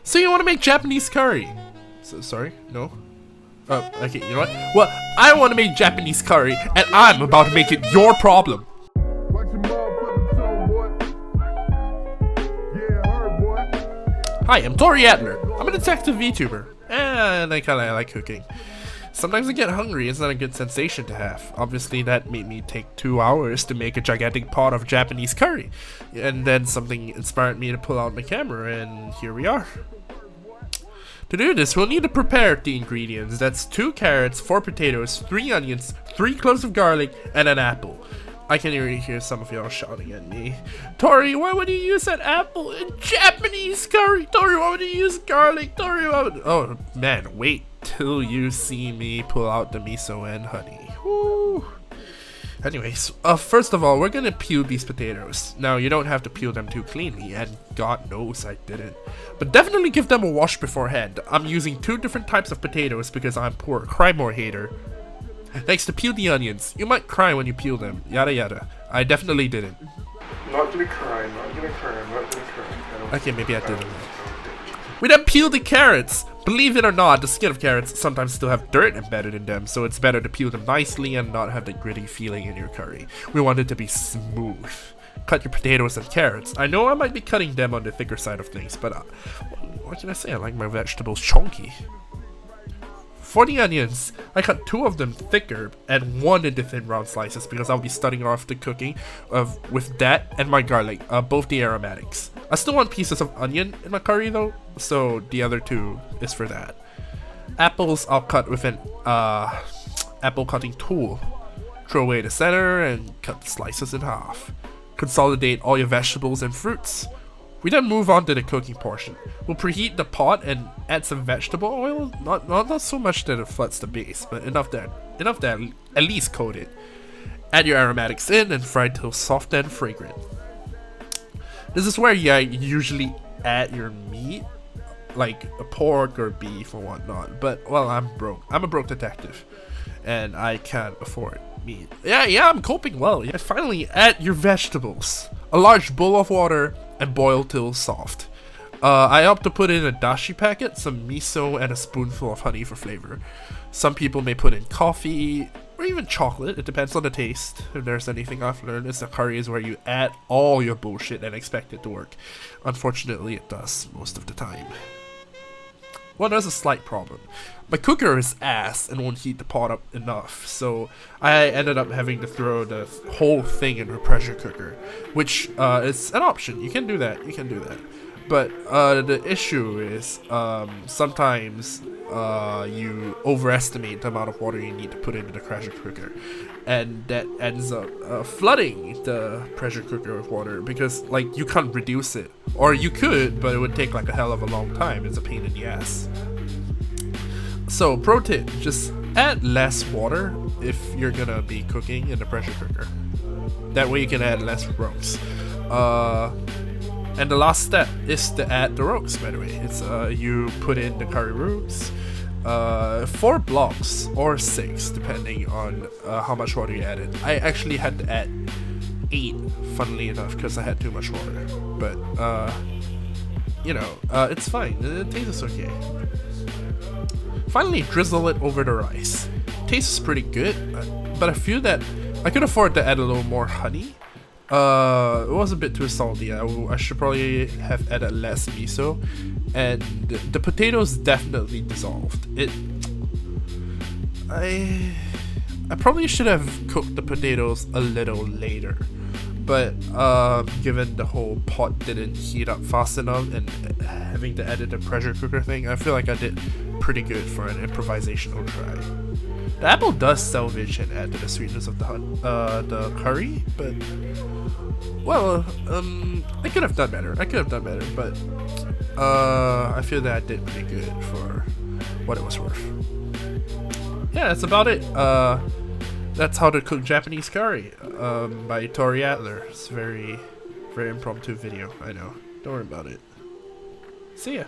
So you want to make Japanese curry? So, sorry? No? Oh, okay, you know what? Well, I want to make Japanese curry, and I'm about to make it your problem. Hi, I'm Torii. I'm a detective VTuber, and I kinda like cooking. Sometimes I get hungry, it's not a good sensation to have. Obviously that made me take 2 hours to make a gigantic pot of Japanese curry. And then something inspired me to pull out my camera, and here we are. To do this, we'll need to prepare the ingredients. That's 2 carrots, 4 potatoes, 3 onions, 3 cloves of garlic, and an apple. I can already hear some of y'all shouting at me. Torii, why would you use an apple in Japanese curry? Torii, why would you use garlic? Torii, why would... Oh man, wait till you see me pull out the miso and honey. Woo. Anyways, first of all, we're gonna peel these potatoes. Now, you don't have to peel them too cleanly, and God knows I didn't. But definitely give them a wash beforehand. I'm using 2 different types of potatoes because I'm poor crime more hater. Next, to peel the onions. You might cry when you peel them, yada yada. I definitely didn't. Not gonna cry, not gonna cry, not gonna cry. Okay, maybe I didn't. We then peel the carrots. Believe it or not, the skin of carrots sometimes still have dirt embedded in them, so it's better to peel them nicely and not have the gritty feeling in your curry. We want it to be smooth. Cut your potatoes and carrots. I know I might be cutting them on the thicker side of things, but what can I say? I like my vegetables chunky. For the onions, I cut 2 of them thicker and 1 into thin round slices because I'll be starting off the cooking with that and my garlic, both the aromatics. I still want pieces of onion in my curry though, so the other 2 is for that. Apples I'll cut with an apple cutting tool. Throw away the center and cut the slices in half. Consolidate all your vegetables and fruits. We then move on to the cooking portion. We'll preheat the pot and add some vegetable oil, not so much that it floods the base, but enough that at least coat it. Add your aromatics in and fry till soft and fragrant. This is where you usually add your meat, like a pork or beef or whatnot, but well, I'm broke. I'm a broke detective, and I can't afford meat. Yeah, I'm coping well. And finally, add your vegetables. A large bowl of water and boil till soft. I opt to put in a dashi packet, some miso, and a spoonful of honey for flavor. Some people may put in coffee or even chocolate. It depends on the taste. If there's anything I've learned, is that curry is where you add all your bullshit and expect it to work. Unfortunately, it does most of the time. Well, there's a slight problem. My cooker is ass and won't heat the pot up enough, so I ended up having to throw the whole thing in a pressure cooker, which is an option. You can do that. But the issue is sometimes you overestimate the amount of water you need to put into the pressure cooker, and that ends up flooding the pressure cooker with water because like you can't reduce it, or you could, but it would take like a hell of a long time. It's a pain in the ass. So pro tip, just add less water if you're gonna be cooking in the pressure cooker. That way you can add less roast. And the last step is to add the roast, by the way. It's you put in the curry roots, 4 blocks or 6 depending on how much water you added. I actually had to add 8, funnily enough, because I had too much water. But you know, it's fine. It tastes okay. Finally, drizzle it over the rice. Tastes pretty good, but I feel that I could afford to add a little more honey. It was a bit too salty. I should probably have added less miso, and the potatoes definitely dissolved. I probably should have cooked the potatoes a little later, but given the whole pot didn't heat up fast enough and having to edit the pressure cooker thing, I feel like I did pretty good for an improvisational try. The apple does salvage and add to the sweetness of the curry, but well, I could have done better. But I feel that I did pretty good for what it was worth. Yeah, that's about it. That's how to cook Japanese curry by Torii. It's a very, very impromptu video. I know. Don't worry about it. See ya.